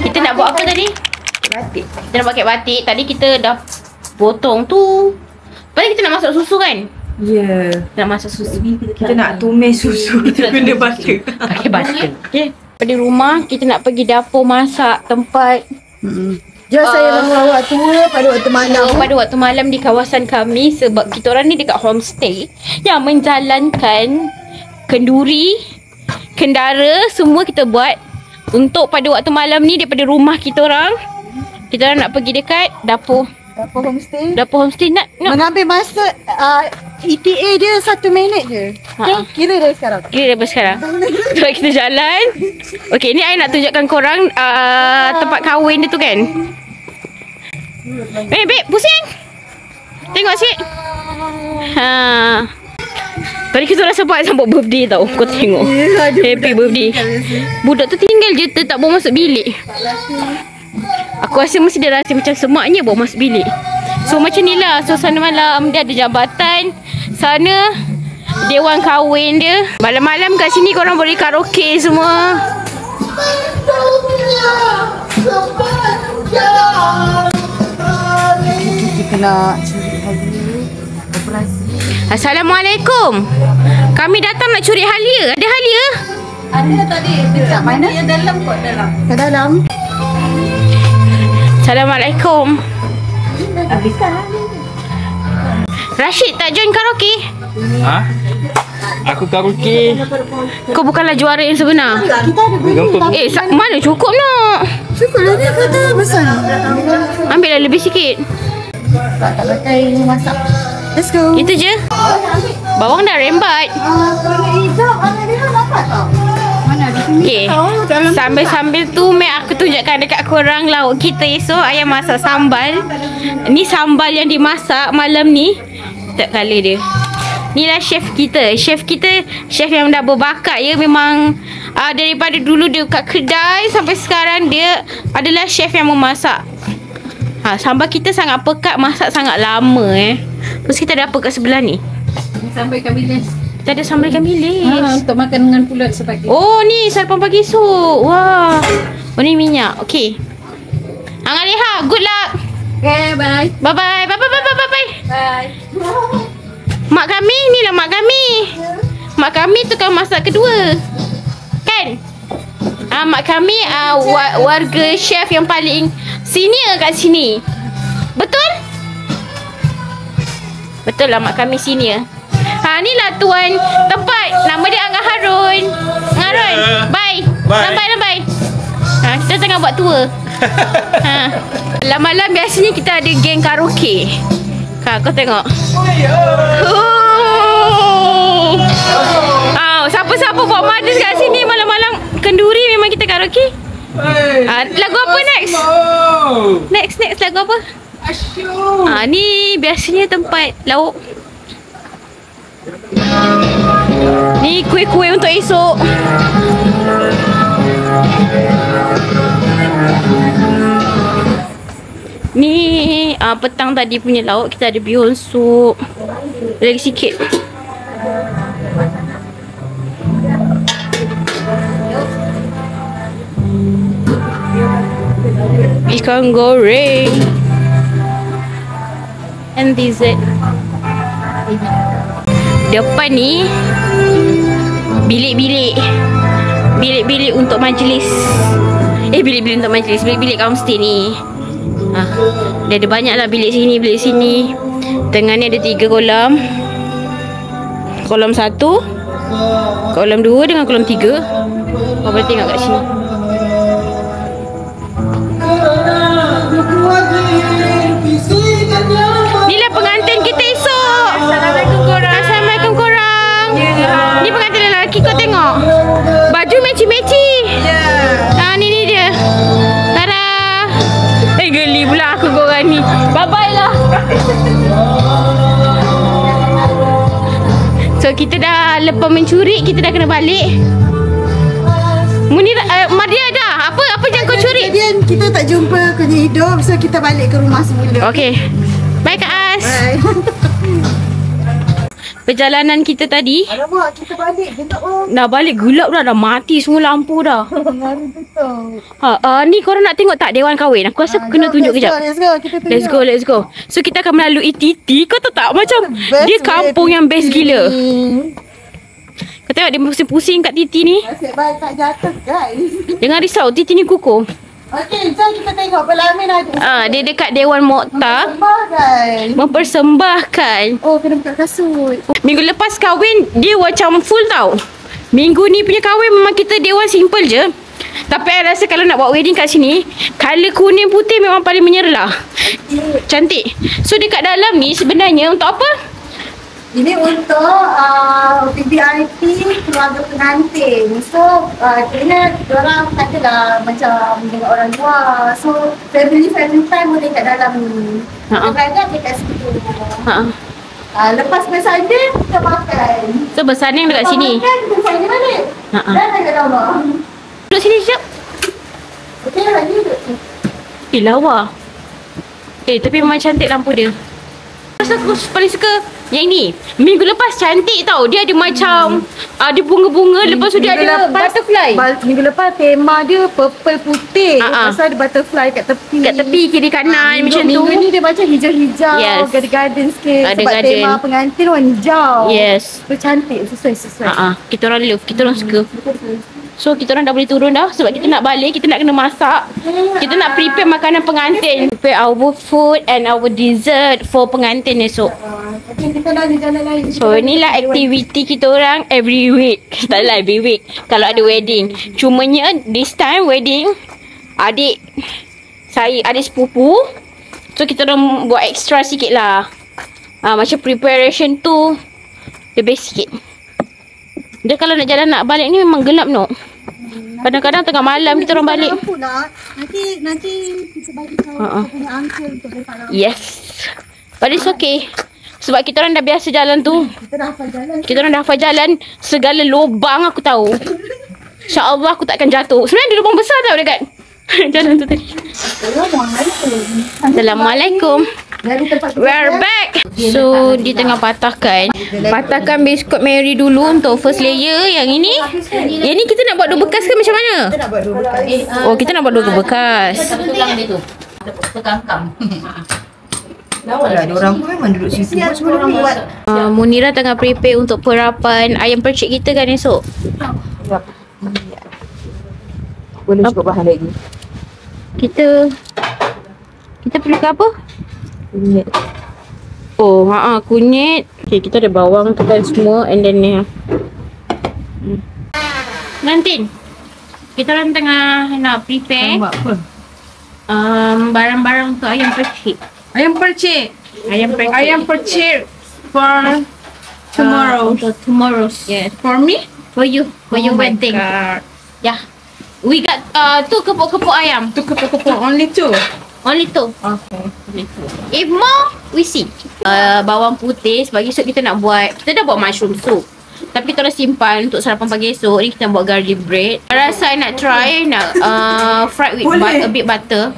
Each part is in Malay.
Kita nak buat apa tadi? Batik. Kita nak pakai batik. Tadi kita dah potong tu. Lepas kita nak masak susu kan? Ya. Nak masak susu. Kita nak tumis susu. Kita guna butter. Pakai butter. Okay. Pada rumah kita nak pergi dapur masak tempat. Just saya bawa awak tour pada waktu malam. Pada waktu malam di kawasan kami. Sebab kita orang ni dekat homestay yang menjalankan kenduri, kendara, semua kita buat untuk pada waktu malam ni daripada rumah kita orang. Kita orang nak pergi dekat dapur. Dapur homestay. Dapur homestay nak Mengambil masa ETA dia 1 minit je. Okay, kira dari sekarang. kira daripada sekarang. So kita jalan. Okay, ni I nak tunjukkan korang tempat kahwin dia tu kan. Babe, pusing. Tengok sikit. Tadi kita rasa buat sambut birthday tau. Kau tengok. Happy birthday. Budak tu tinggal je, tak bawa masuk bilik. Aku rasa mesti dia rasa macam semaknya bawa masuk bilik. So macam ni lah suasana malam. Dia ada jambatan. Sana dewan kahwin dia. Malam-malam kat sini korang boleh karaoke semua. Kita nak curi halia operasi. Assalamualaikum. Kami datang nak curi halia. Ada halia? Ada tadi dekat mana? Yang dalam kot dalam. Ke dalam. Assalamualaikum. Habiskan. Rashid tak join karaoke? Ha? Aku karaoke. Kau bukanlah juara yang sebenar. Kita ada beli. Mana cukup nak? Cukup lah dia kata besar. Ambillah lebih sikit. Tak pakai masak. Let's go. Itu je. Bawang dah rembat. Kalau hijau anak dia dapat tak? Mana di sini? Okay. Sambil-sambil tu Mek aku tunjukkan dekat korang lauk kita esok. Ayah masak sambal. Ni sambal yang dimasak malam ni. Tak kala dia. Ni lah chef kita. Chef yang dah berbakat ya. Memang daripada dulu dia kat kedai sampai sekarang dia adalah chef yang memasak. Sambal kita sangat pekat, masak sangat lama Terus kita ada apa kat sebelah ni? Sambal ikan bilis. Kita ada sambal ikan bilis. Untuk makan dengan pulut sepagi. Oh ni sarapan pagi esok. Wah. Oh ni minyak. Okay. Angaleha, good luck. Okay, bye. Bye-bye. Bye-bye. Bye. Mak kami, ni lah mak kami. Mak kami tukang masak kedua. Kan? Mak kami warga chef yang paling senior kat sini. Betul? Betul lah mak kami senior. Ni lah tuan tempat. Nama dia Angah Harun. Angah Harun, bye. Lambai. Kita tengah buat tour. Malam-malam biasanya kita ada geng karaoke. Kau tengok. Siapa-siapa buat madus kat sini malam-malam kenduri memang kita karaoke. Lagu apa next? Next lagu apa? Ni biasanya tempat lauk. Ni kuih-kuih untuk esok. Ni petang tadi punya lauk. Kita ada bihun sup. Lagi sikit. Ikan goreng and dessert. Depan ni bilik-bilik untuk majlis. Bilik-bilik untuk majlis. Bilik-bilik homestay ni. Dia ada banyak lah bilik sini. Tengah ni ada 3 kolam. Kolam 1, kolam 2 dengan kolam 3. Kau boleh tengok kat sini. Inilah pengantin kita esok. Assalamualaikum korang. Ni pengantin lelaki, kau tengok. Baju meci-meci. Ni dia. Tada. Geli pula aku korang ni. Bye-bye lah. So kita dah lepas mencuri, kita dah kena balik. Munir, Maria dah. Apa yang kau curi? Kita tak jumpa kerja hidup, so kita balik ke rumah semula. Okay. Bye Kak As. Bye. perjalanan kita tadi. Alamak, kita balik je tak oh. Dah balik gelap dah mati semua lampu dah. Ngaru betul. Ni korang nak tengok tak Dewan Kahwin? Aku rasa aku kena tunjuk kejap. Let's go, kita tunjuk. Let's go. So kita akan melalui Titi. Kau tahu tak macam dia kampung yang best gila. Kau tengok dia pusing-pusing kat Titi ni. Asyik baik tak jatuh guys. Jangan risau, Titi ni kukuh. Okey, jom kita tengok pelamin ada. Dia dekat Dewan Mokhtar Sembah guys. mempersembahkan. Oh, kena buka kasut. Minggu lepas kahwin dia macam full tau. Minggu ni punya kahwin memang kita Dewan simple je. Tapi I rasa kalau nak buat wedding kat sini, colour kuning putih memang paling menyerlah. Cantik. So dekat dalam ni sebenarnya untuk apa? Ini untuk VVIP keluarga pengantin. So, kena diorang katalah macam dengan orang luar. So, family time boleh kat dalam ni. Kadang-kadang dekat situ. Lepas bersanding, kita makan. So bersanding dekat sini. Makan, kita bersanding balik. Dan dekat rumah. Duduk sini sekejap. Okey, lagi duduk. Lawa. Tapi memang cantik lampu dia. Aku paling suka yang ni. Minggu lepas cantik tau. Dia ada macam ada bunga-bunga. Lepas tu dia ada butterfly. Minggu lepas tema dia purple putih. Lepas tu ada butterfly kat tepi. Kat tepi kiri kanan macam tu. Minggu ni dia macam hijau-hijau. Yes. Garden sikit. Ada sebab garden. tema pengantin warna hijau. Yes. Tu cantik. Sesuai. Kita orang love. Kita orang suka. So kita orang dah boleh turun dah. Sebab kita nak balik. Kita nak kena masak. Kita nak prepare makanan pengantin. Prepare our food and our dessert for pengantin esok. Okay, kita dah di jalan lain. So inilah aktiviti kita orang every week. Taklah every week kalau ada wedding. Cumanya this time wedding adik saya, adik sepupu. So kita orang buat extra sikit lah. Macam preparation tu lebih sikit. Dia kalau nak jalan nak balik ni memang gelap no. Kadang-kadang tengah malam kita orang balik. Lampu nak. Nanti kita bagi tahu kita punya uncle untuk letak lampu. Yes. But it's okay. Sebab kita orang dah biasa jalan tu. Kita dah hafal jalan. Kita orang dah hafal jalan. Segala lubang aku tahu. InsyaAllah aku takkan jatuh. Sebenarnya ada lubang besar tau dekat jalan tu tadi. Assalamualaikum. We're back. So dia tengah patahkan biskut Mary dulu untuk first layer. Yang ini kita nak buat 2 bekas ke macam mana? Kita nak buat 2 bekas. Oh kita nak buat 2 bekas. Tulang dia tu. Ada kangkang. Ada orang pun memang duduk situ. Sebelum ni buat. Munira tengah prepare untuk perapan ayam percik kita kan esok. Boleh cukup bahan lagi. Kita perlukan apa? Kunyit. Oh, kunyit. Okay, kita ada bawang tu kan semua and then ni. Nanti kita orang tengah nak prepare Buat apa? barang-barang untuk ayam percik. Ayam percik. Ayam percik for tomorrow. For tomorrow's. Yes. For me? For you. For your wedding. Yeah. We got 2 kepok-kepok ayam. 2 kepok-kepok. Only 2. Only 2. Okay. If more, we see. Bawang putih sebab esok kita nak buat. Kita dah buat mushroom soup. Tapi kita dah simpan untuk sarapan pagi esok. Ni kita nak buat garlic bread. I rasa I nak try nak fried with a bit butter.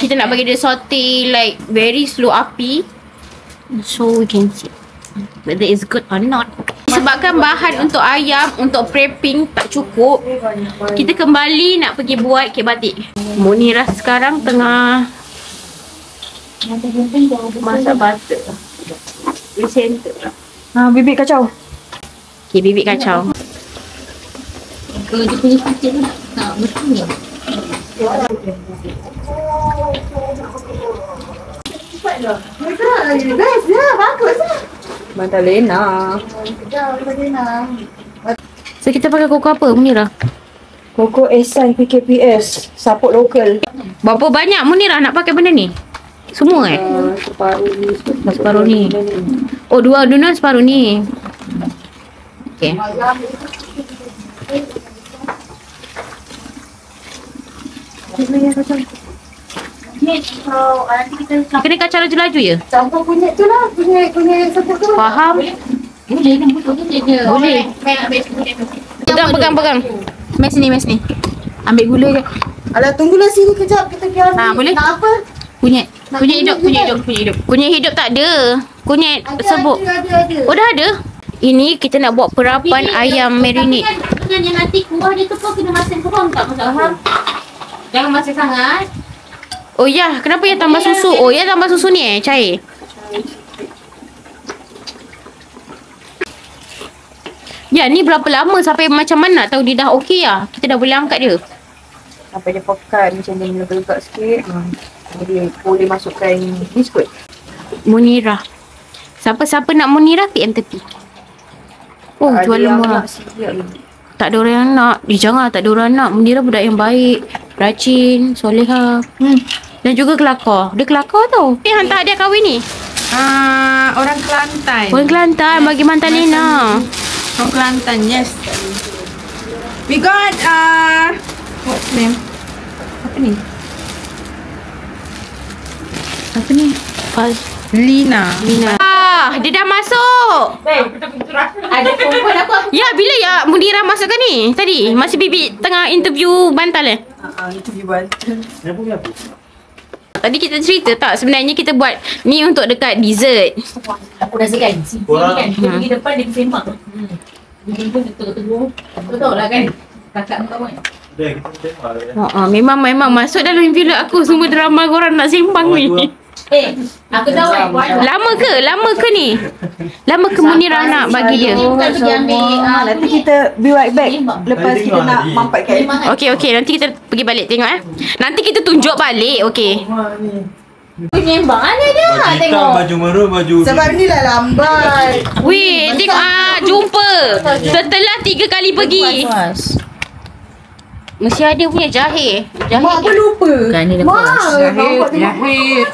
Kita nak bagi dia saute like very slow api. So we can see whether it's good or not. Sebabkan bahan untuk ayam, untuk prepping tak cukup, kita kembali nak pergi buat kek batik. Munira sekarang tengah masak butter. Bibit kacau. Okay, bibit kacau. Kalau dia punya kecil nak berkunyit. Best ya, bagus lah. Madalena. So kita pakai koko apa Munira? Koko Ehsan PKPS, support lokal. Berapa banyak Munira nak pakai benda ni? Semua Separuh ni. Oh, dua separuh ni. Okay. Kena kacau laju-laju je? Campur kunyit tu lah. Kunyit sebut tu. Faham? Boleh. Pegang. Mes ni. Ambil gula je. Alah, tunggulah sini kejap. Kita pergi ambil. Boleh? Nak apa? Kunyit hidup tak ada. Kunyit serbuk. Ada. Oh, dah ada? Ini kita nak buat perapan ayam marinade. Dengan yang nanti kuah dia tu kau kena masak kurang tak masak. Jangan masak sangat. Oh ya, kenapa ya tambah susu? Oh ya, tambah susu ni cair. Ya, ni berapa lama sampai macam mana tahu dia dah okey lah. Kita dah boleh angkat dia. Sampai dia pekat macam dia melegak sikit. Dia boleh masukkan biskut. Munirah. Siapa-siapa nak Munirah, PM tepi. Oh, jual murah. Tak ada orang yang nak. Jangan, tak ada orang nak. Munirah budak yang baik, rajin, soleha. Dan juga kelakar. Dia kelakar tau. Ni hantar hadiah kahwin ni. Orang Kelantan. Orang Kelantan bagi mantan Lena. Orang Kelantan, yes. We got what's the name? Apa ni? Apa ni? Lina. Dia dah masuk. Ada perempuan apa? Ya, bila ya Munirah masukkan ni? Tadi masih Bibi tengah interview bantal Interview bantal. Tadi kita cerita tak sebenarnya kita buat ni untuk dekat dessert. Aku rasakan. Sini kan. Dia pergi depan dia sembang. Dia pun tegur-tegur. Aku tahu lah kan. Kakak kau kan. Memang masuk dalam bilik aku semua drama korang nak sembang ni. Aku tahu kan. Lama ke ni? Lama ke Munirah nak bagi dia? Bukan pergi ambil. Nanti kita be right back. Lepas kita nak mampatkan. Okey, nanti kita pergi balik tengok Nanti kita tunjuk balik, okey. Penyembang ada dia. Tengok. Baju merah, baju Sebab ni lah lambat. Weh, tengok jumpa. Setelah 3 kali pergi. Mesti ada punya jahir. Mak pun lupa. Kan ni Jahit.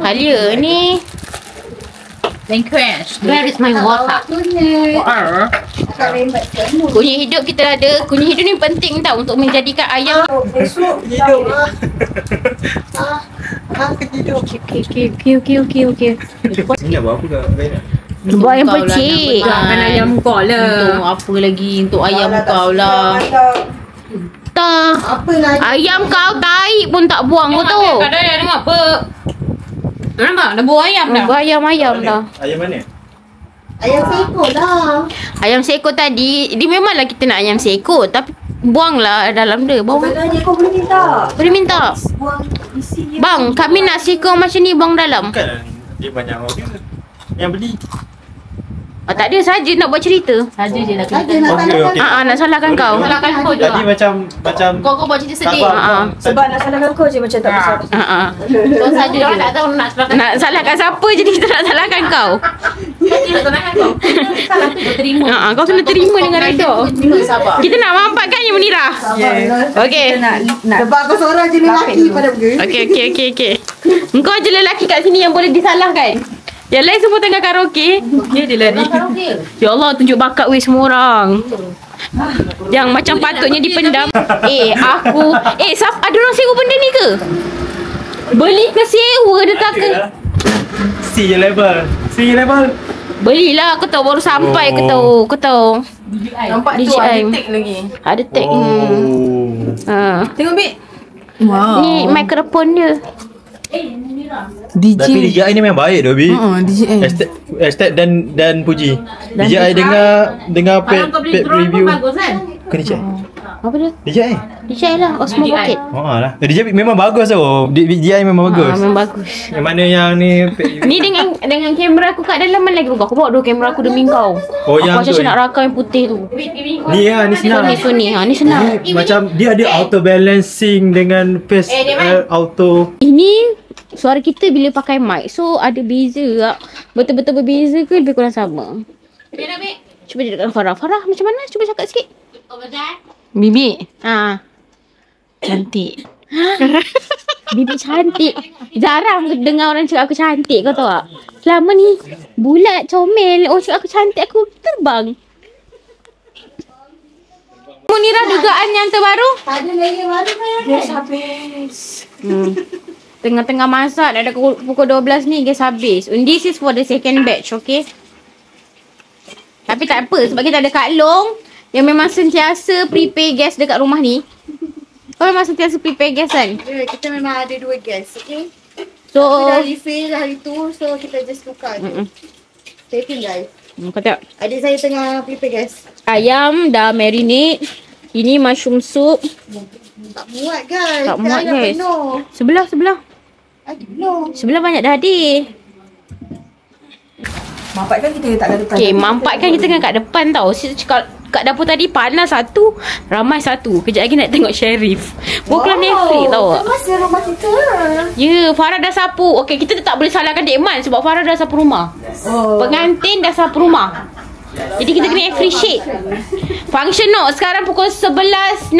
Halia ni. Then crash. Where is my water? Kunyit hidup kita ada. Kunyit hidup ni penting tau untuk menjadikan ayam. Esok hidup. Okey. Ini nak buat apa kat Zainab? Buat ayam pecik. Makan ayam kau lah. Untuk apa lagi? Untuk ayam kau lah. Tak. Apa lagi? Ayam kau tahi pun tak buang kau tahu. Kadang ayam dengar apa? Nampak? Dah buah ayam dah. Buat ayam dah. Ayam mana? Ayam seekor lah. Ayam seekor tadi, dia memanglah kita nak ayam seekor. Tapi buanglah dalam dia. Sebenarnya kau boleh minta. Boleh minta. Buang isi je. Bang, kami nak seekor macam ni buang dalam. Bukan dia banyak orang yang beli. Tak ada saja nak buat cerita. Saja je lah Ada kita. nak Okey. Nak salahkan kau. Salahkan kau je. Tadi macam Kau buat cerita sedih. Sebab nak salahkan kau je macam tak besar. Kau saja je. Tak tahu nak salahkan. Nak salahkan siapa jadi kita nak salahkan kau. Dia nak salahkan kau. Salah tu kau terima. Kau kena terima dengan redha. Terima sabar. Kita nak mampatkan ya Munirah. Okey. Sebab kau seorang je lelaki pada muka. Okey. Engkau je lelaki kat sini yang boleh disalahkan. Yang lain semua tengah karaoke. Dia je lari. Ya Allah, tunjuk bakat weh semua orang. Yang macam patutnya dipendam. Aku ada orang sewa benda ni ke? Beli ke sewa dia tak ke? C level. Belilah, aku tahu baru sampai aku tahu. Nampak tu DJI. ada tag lagi. Ada tag. Tengok Bik. Wow. Ni mikrofon dia. Tapi DJI ni memang baik dah, Bi. DJI. Estate dan puji. DJI dengar pet review. Bukan DJI. Apa dia? DJI. DJI lah, Osmo Pocket. Lah. DJI memang bagus tau. DJI memang bagus. Memang bagus. Yang mana yang ni pet review. Ni dengan kamera aku kat dalam mana lagi buka. Aku bawa dua kamera aku demi kau. Oh, yang aku tu, macam nak rakam yang putih tu. Ni senang. Sony. Ni senang. Ni macam dia ada auto balancing dengan face auto. Ini suara kita bila pakai mic. So ada beza tak? Betul-betul berbeza ke lebih kurang sama? Cuba cakap dengan Farah. Farah macam mana? Cuba cakap sikit. Bibi. Cantik. Bibi cantik. Jarang dengar orang cakap aku cantik, kau tahu tak? Selama ni bulat, comel. Orang cakap aku cantik, aku terbang. Munirah, dugaan yang terbaru? Ada lagi yang baru kan? Gas habis. Tengah-tengah masak, dah pukul 12 ni gas habis. And this is for the second batch, okay? Tapi tak apa, sebab kita ada Kak Long yang memang sentiasa prepare gas dekat rumah ni. Kau memang sentiasa prepare gas kan? Ya, kita memang ada 2 gas, okay? So, Kita dah refill hari tu, so kita just tukar je. Stay tuned guys. Kau tengok. Adik saya tengah prepare guys. Ayam dah marinate. Ini mushroom soup. Tak muat guys. Tak muat Ayam guys. penuh. Sebelah. Aduh. Sebelah banyak dah hadir. Mampatkan kita tak ada depan. Okay, mampatkan kita kan kat depan tau. Saya cakap kat dapur tadi panas satu, ramai satu. Kejap lagi nak tengok Sheriff. Program Netflix tau. Masa rumah kita. Ya, Farah dah sapu. Okay, kita tak boleh salahkan Dek Man sebab Farah dah sapu rumah. Pengantin dah sapu rumah. Jadi kita kena appreciate. Function no, sekarang pukul 11.16.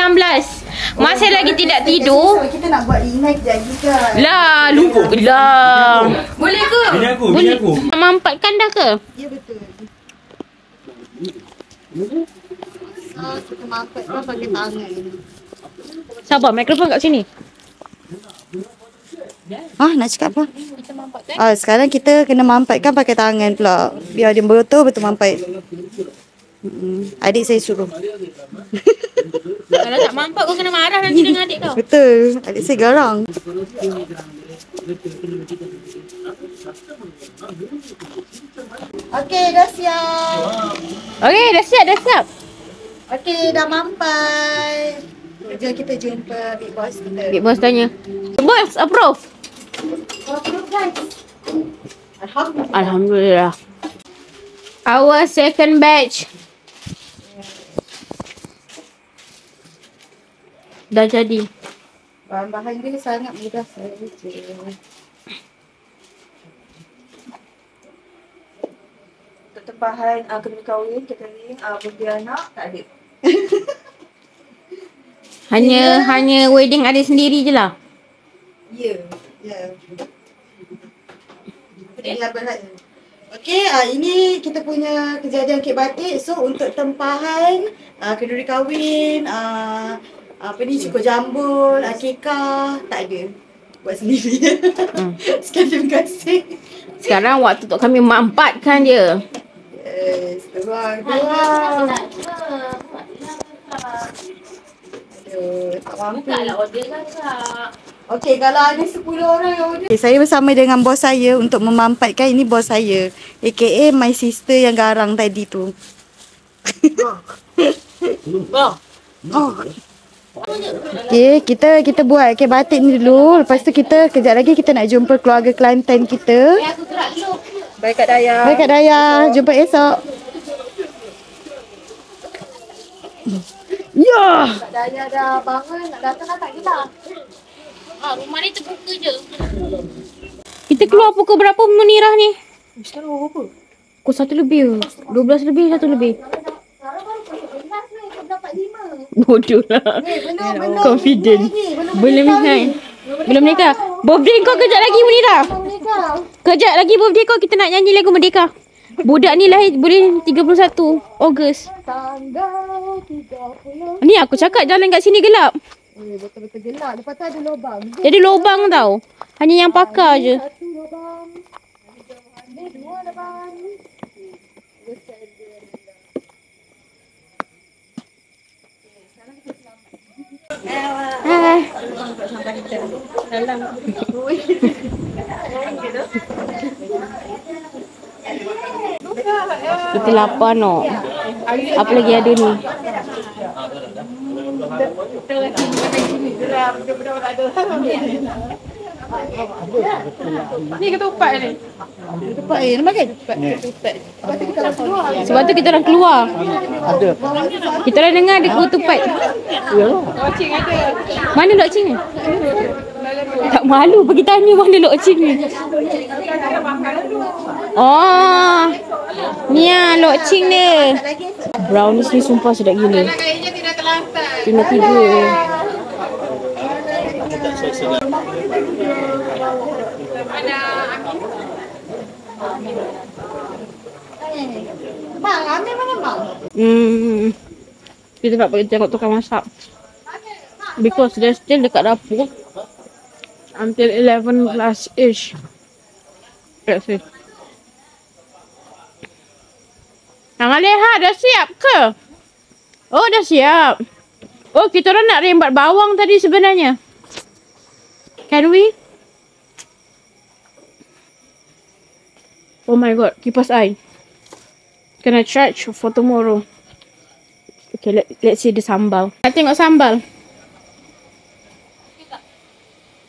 Masih lagi tidak tidur. Kita nak buat dinner kejap lagi kan. Lah, lupa lah. Boleh ke? Bini aku. Nak mampatkan dah ke? Ya betul. Kita mampatkan pakai tangan. Sabar, mikrofon kat sini. Nak cakap apa? Sekarang kita kena mampatkan pakai tangan pula. Biar dia betul-betul mampat. Adik saya suruh. Kalau tak mampat kau kena marah nanti dengan adik kau. Betul. Adik saya garang. Okey, dah siap. Okey, dah siap. Okey, dah mampat. Jom kita jumpa Big Boss kita. Big Boss tanya. Boss, approve. Alhamdulillah. Our second batch. Dah jadi. Bahan-bahan dia sangat mudah saja. Untuk tempahan kedua kahwin, catering, birthday anak, tak ada. Hanya wedding adik sendiri je lah. Ya. Okey, ini kita punya kejadian kek batik. So untuk tempahan kenduri kahwin, cukur jambul, akikah, tak ada. Buat sendiri. Sekian, terima kasih. Sekarang waktu untuk kami mampatkan je. Yes, terang. Aduh, tak mampu. Okey, kalau ada 10 orang yang order. Okay, saya bersama dengan bos saya untuk memampatkan. Ini bos saya, aka my sister yang garang tadi tu. Okey, kita buat kek batik ni dulu. Lepas tu kita kejap lagi kita nak jumpa keluarga Kelantan kita. Baik Kak Daya. Baik Kak Daya, jumpa esok. Ya. Kak Daya dah bangun, nak datang tak kita? Rumah ni terbuka je. Kita keluar pukul berapa Munirah ni? Sekarang berapa? Pukul 1 lebih. 12 lebih, 1 lebih. Bodoh lah. Confident. Belum nikah. Birthday kau kejap lagi Munirah. Kejap lagi birthday kau, kita nak nyanyi lagu Merdeka. Budak ni lahir boleh 31 Ogos. Ni aku cakap jalan kat sini gelap. Betul-betul gelap. Lepas tu ada lubang. Jadi lubang tau. Hanya yang pakar je. Satu lubang. Ada dua lubang. Hai. Kita lapar no. Apa lagi ada ni? Ni ketupat ni. Ketupat nama kan? Ketupat. Sebab tu kita orang keluar. Ada. Kita orang dengar ada ketupat. Locing ada. Mana locing ni? Tak malu pergi tanya mana locing ni. Oh. Ni ah locing dia. Brownies ni sumpah sedap gila. Tinggal 3. Bang, ambil mana bang? Kita tak pergi tengok tukang masak. Because they're still dekat dapur. Until 11 plus ish. Let's see. Yang Aleha dah siap ke? Oh dah siap. Oh kita orang nak rembat bawang tadi sebenarnya. Can we? Oh my god, kipas air. Kena charge for tomorrow. Okay, let's see the sambal. Nak tengok sambal.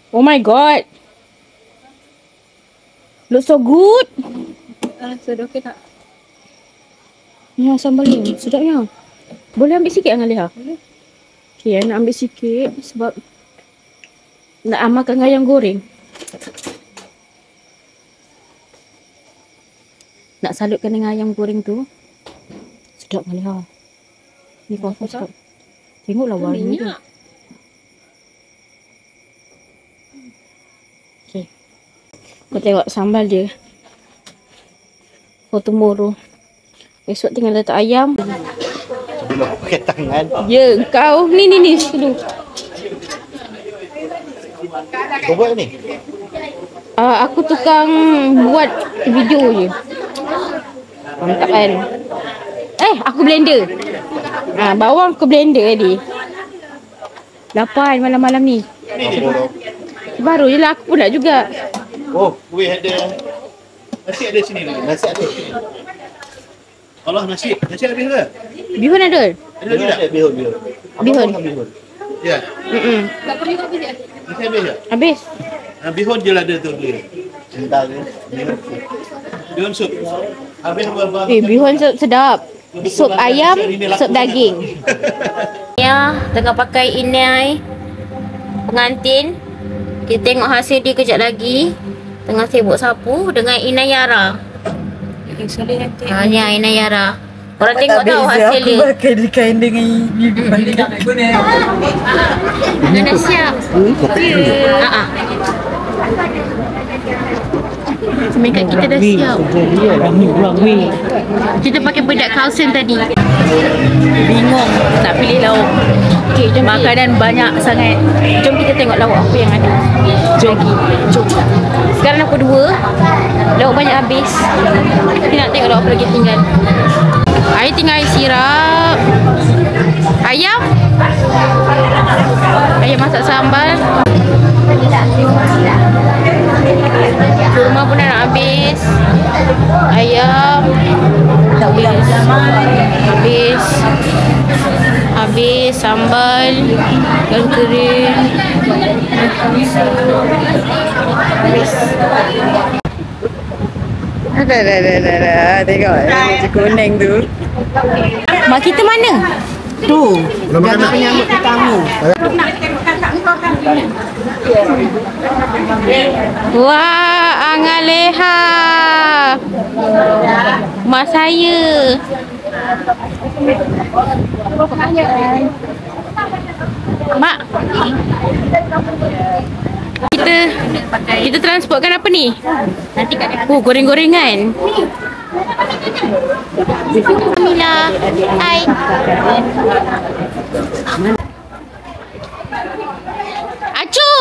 Oh my god. Looks so good. Sedap ke tak? Ya, sambal ni sedapnya. Boleh ambil sikit dengan Leha? Boleh. Okay, nak ambil sikit sebab nak amalkan dengan ayam goreng. Nak salutkan dengan ayam goreng tu. Sedap dengan Leha. Ni kau sedap. Tengoklah warna tu. Okay. Kau tengok sambal dia. For tomorrow. Esok tinggal letak ayam. Sebelum aku pakai tangan. Ya, kau. Ni dulu. Kau buat ni? Aku tukang buat video je. Mantap kan? Aku blender. Bawang aku blender tadi. 8 malam-malam ni. Baru je lah, aku pun nak juga. Oh, kuih ada. Nasi ada sini lagi. Nasi ada. Allah, nasi habis ke? Bihun ada? Ada lagi tak? Bihun. Bihun. Ya. Nasi Habis tak? Habis. Bihun je lah ada tu dia. Cinta dia. Bihun sup. Habis apa? Bihun sup sedap. Sup ayam, sup daging. Ya, tengah pakai inai pengantin. Kita tengok hasil dia kejap lagi. Tengah sibuk sapu dengan Inayara. Ni Inayara. Korang tengok tahu hasil dia. Aku pakai di kain dengan Dah siap. Semenjak kita dah siap. Kita pakai bedak Carlson tadi. bingung nak pilih lauk. Okay, jom Makanan banyak sangat. Jom kita tengok lauk apa yang ada. Jom. Sekarang aku 2. Lauk banyak habis. Kita nak tengok lauk apa lagi tinggal. Air tinggal air sirap. Ayam masak sambal. Kurma pun dah nak habis. Ayam habis sambal ikan kering habis. Dah. Tengok macam kuning tu. Mak kita mana? Tu. Jangan penyambut tetamu. Wah, Angah Leha. Mak saya. Mak. Kita transportkan apa ni? Nanti kat depan. Goreng-gorengan. Mila. Hai. Acu.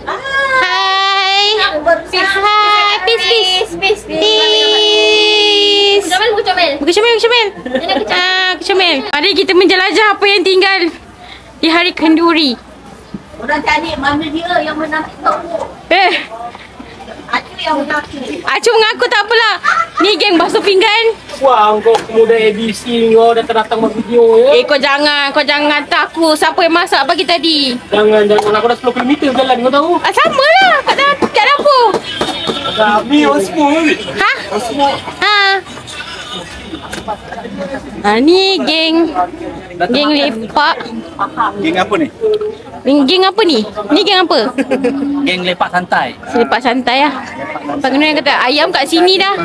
Hai. Hai. Peace. Bukan comel. Comel. Mari kita menjelajah apa yang tinggal di hari kenduri. Orang cari mana dia yang menang TikTok tu. Acu yang mengaku. Acu mengaku tak apalah. Ni geng basuh pinggan. Wah, kau pemuda ABC kau datang buat video ya. Kau jangan takut. Siapa yang masak pagi tadi? Jangan aku dah 10 km jalan kau tahu. Sama lah kat dapur. Ni Osmo. Ni geng lepak. Geng apa ni? Geng apa ni? Ni geng apa? Geng lepak santai. Lepak santai lah. Pengenuan kata ayam kat sini dah.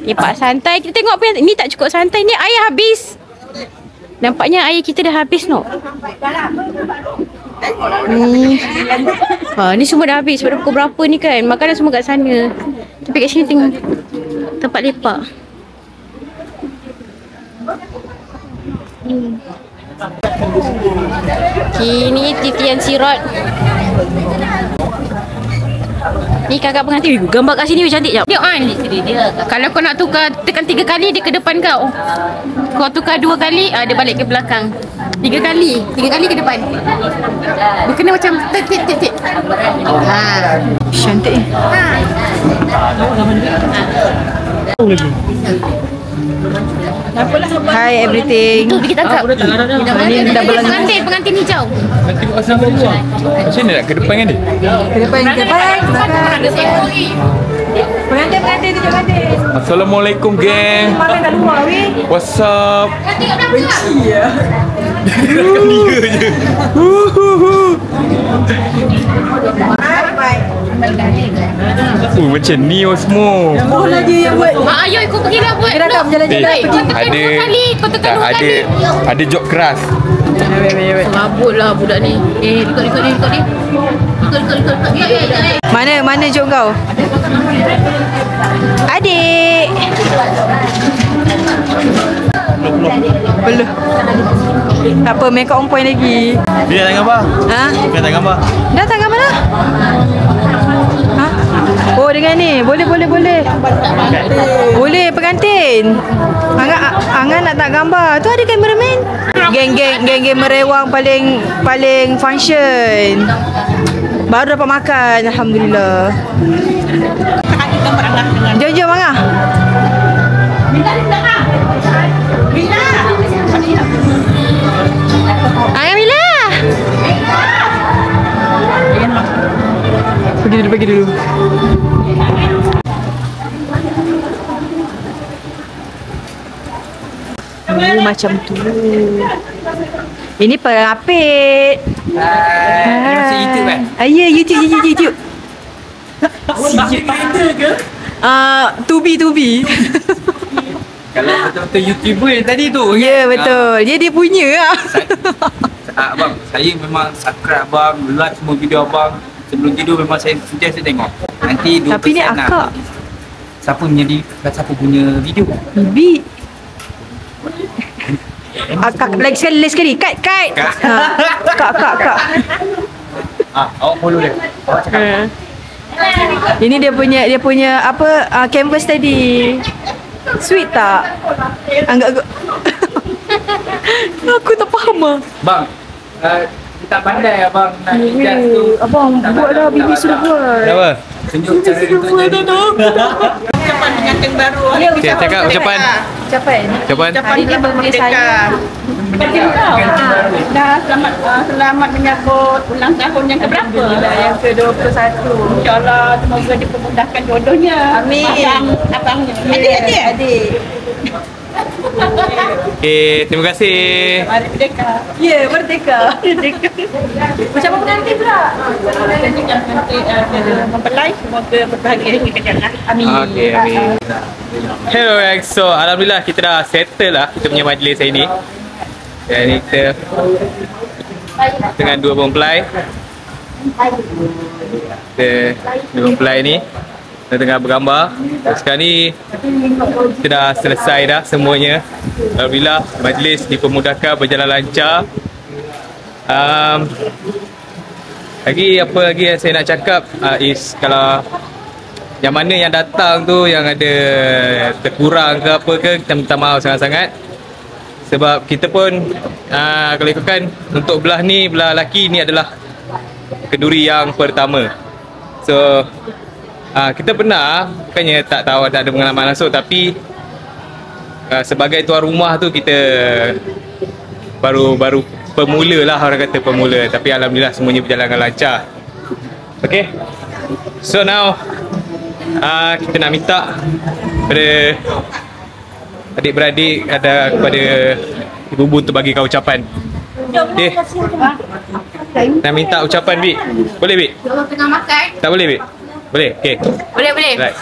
Lepak santai. Kita tengok apa yang ni tak cukup santai. Ni air habis. Nampaknya air kita dah habis no. Ni semua dah habis. Pada pukul berapa ni kan? Makanan semua kat sana. Tapi kat sini tengok tempat lepak. Kini titian sirot. Ni kakak pengantin. Gambar kat sini cantik jap. Tengok kan. Kalau kau nak tukar, tekan 3 kali dia ke depan kau. Kau tukar 2 kali, dia balik ke belakang. 3 kali ke depan. Dia kena macam cantik. Hi everything. Tu kita tangkap. Ni dah berlangganan. Pengantin hijau. Nanti buat asal dulu. Macam mana nak ke depan kan dia? Ke depan. Pengantin tunjuk pengantin. Assalamualaikum geng. Makan kat luar weh. What's up? Benci ya. Dia je. Macam ni semua. Oh lah dia yang buat. Mak Ayu ikut pergi dah buat. Dia dah berjalan-jalan. Kau tekan dua kali. Ada job keras. Mabuk lah budak ni. Ikut ni. Mana jom kau? Adik. Belum. Tak apa, make up on point lagi. Dia datang gambar. Ha? Dia datang gambar. Datang kat mana? Ha? Oh, dengan ni. Boleh. Boleh pengantin. Angan nak tak gambar. Tu ada cameraman. Geng merewang paling function. Baru dapat makan, alhamdulillah. Jom Angah. Angah Mila. Pergi dulu. Macam tu. Ini perapit. Masih YouTube kan? Ya, YouTube. To be. Kalau betul-betul YouTuber yang tadi tu. Ya, betul. Dia punya lah. Abang, saya memang subscribe abang, like semua video abang. Sebelum tidur memang saya sentiasa tengok. Nanti 2% Tapi ni akak. Siapa punya video? Bibi. Akak lagi sekali. Kak. Kak. Awak follow dia. Awak cakap. Ini dia punya apa canvas tadi. Sweet tak? Anggap aku tak faham ah. Bang, tak pandai abang nak hijab tu. Abang buatlah, bibi sudah buat. Kenapa? Tunjuk cara untuk jadi. Ucapan pengantin baru. Okay, cakap ucapan. Hari ni birthday saya. Dah selamat menyambut ulang tahun yang keberapa? Yang ke-21. InsyaAllah semoga dipermudahkan jodohnya. Amin. Abangnya. Adik. Okay, terima kasih. Mari Merdeka. Ya, merdeka. Macam apa pengantin pula? Mempelai semoga berbahagia hingga ke jannah. Amin. Okay, amin. Hello guys, so alhamdulillah kita dah settle lah kita punya majlis hari ni. Dan kita dengan dua mempelai. Dua mempelai ni kita tengah bergambar. Sekarang ni kita dah selesai dah semuanya. Alhamdulillah majlis dipermudahkan, berjalan lancar. Apa lagi yang saya nak cakap is kalau yang mana yang datang tu yang ada terkurang ke apa ke, kita minta maaf sangat-sangat. Sebab kita pun kalau ikutkan untuk belah lelaki ni adalah kenduri yang pertama. So kita pernah, bukannya tak tahu, tak ada pengalaman langsung, tapi sebagai tuan rumah tu kita baru pemula lah, orang kata pemula. Tapi alhamdulillah semuanya berjalan dengan lancar. Okay, so now kita nak minta kepada adik-beradik, ada kepada ibu-ibu untuk bagi kau ucapan. Okay, nak minta ucapan Bik. Boleh Bik? Kalau tengah makan. Tak boleh Bik? Boleh? Okay. Boleh. Right.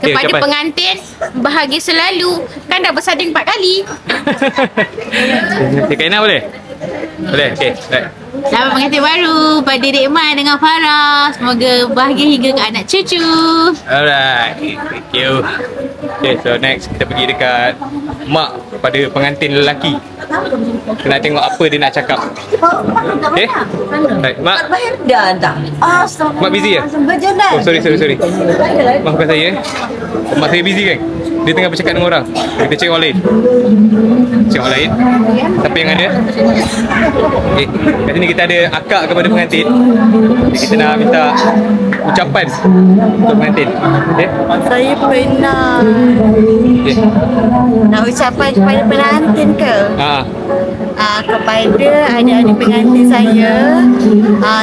Kepada ucapan. pengantin, bahagia selalu. Kan dah bersanding 4 kali. Cik Kaina boleh? Boleh? Okay. Right. Selamat pengantin baru pada Dek Mai dengan Farah. Semoga bahagia hingga ke anak cucu. Alright. Thank you. Okay, so next kita pergi dekat mak pada pengantin lelaki. Kita nak tengok apa dia nak cakap. Okay? Right. Mak. Dah tak. Mak busy ya? Oh, sorry. Maafkan saya. Mak saya busy kan? Dia tengah bercakap dengan orang. Kita cek orang lain. Siapa yang ada? Okay. Kat sini kita ada akak kepada pengantin. Jadi kita nak minta ucapan untuk pengantin. Okey. Saya pernah Okey. nak ucapan kepada pengantin ke? Kepada adik-adik pengantin saya,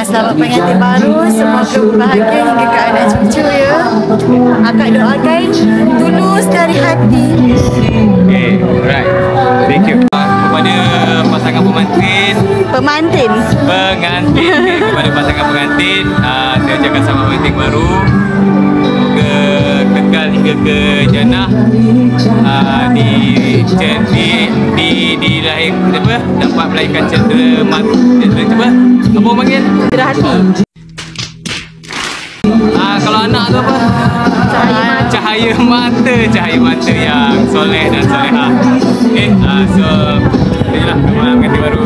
selamat pengantin baru, semoga berbahagia hingga ke anak cucu ya. Akak doakan tulus dari hati. Okay, alright. Thank you. Kepada pasangan pengantin, Pemantin. kepada pasangan pengantin, saya ucapkan selamat pengantin baru. Semoga kekal hingga ke jannah. Di lahir apa? Dapat melahirkan cendera mata. Apa orang panggil? Cendera hati. Kalau anak tu apa? Cahaya mata yang soleh dan solehah. Okay, so inilah pengantin baru.